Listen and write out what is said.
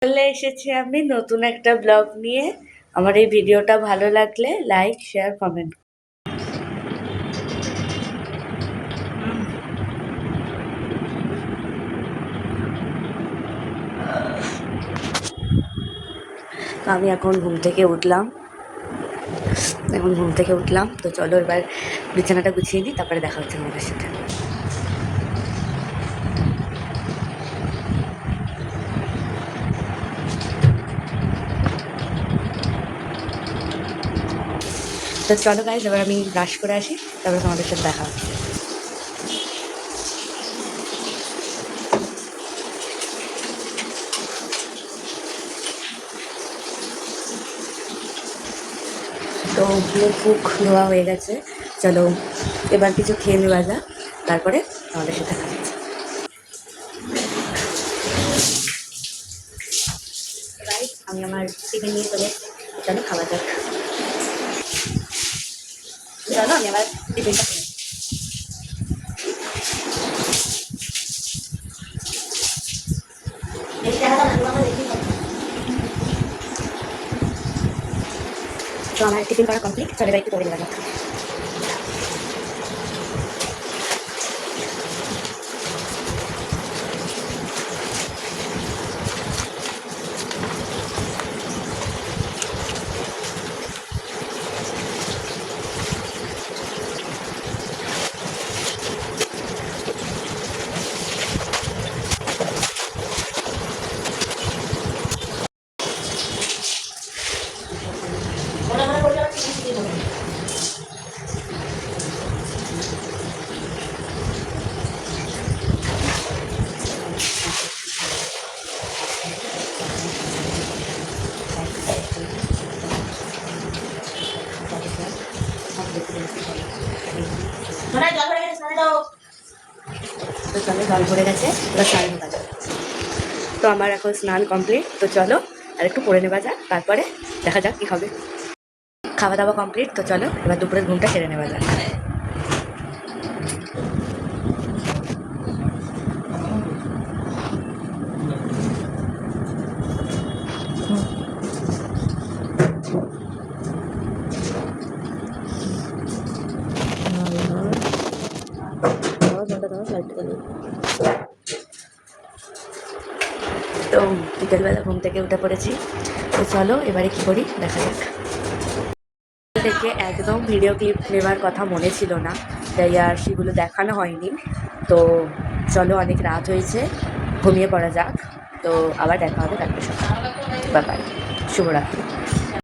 চলে এসেছি আমি নতুন একটা ব্লগ নিয়ে। আমার এই ভিডিওটা ভালো লাগলে লাইক, শেয়ার, কমেন্ট। তো আমি এখন ঘুম থেকে উঠলাম তো চলো এবার বিছানাটা গুছিয়ে নিই, তারপরে দেখা হচ্ছে আমাদের সাথে। তো চলো গাইজ, এবার আমি ব্রাশ করে আসি, তারপরে তোমাদের সাথে দেখা হচ্ছে। তো মুখ ধোয়া হয়ে গেছে, চলো এবার কিছু খেয়ে নেওয়া যাক, তারপরে তোমাদের সাথে দেখা হচ্ছে। আমি আমার টিফিন নিয়ে চলে এসেছি, চলো খাওয়া যাক। চলো আমি আবার টিফিনটা খেয়ে। তো আমার টিফিন করা কমপ্লিট, চলে এবার একটু করে নেওয়া যাক। তো চলো, জল ভরে গেছে, এবার স্নান নেওয়া যাক। তো আমার এখন স্নান কমপ্লিট, তো চলো আর একটু পরে নেওয়া যাক, তারপরে দেখা যাক কী হবে। খাওয়া দাওয়া কমপ্লিট, তো চলো এবার দুপুরের ঘুমটা সেরে নেওয়া যাক। তো বিকেলবেলা ঘুম থেকে উঠে পড়েছি, তো চলো এবারে কী করি দেখা যাক। থেকে একদম ভিডিও ক্লিপ নেওয়ার কথা মনে ছিল না, তাই আর সেগুলো দেখানো হয়নি। তো চলো, অনেক রাত হয়েছে, ঘুমিয়ে পড়া যাক। তো আবার দেখা হবে কালকে সকাল। বাই বাই, শুভরাত্রি।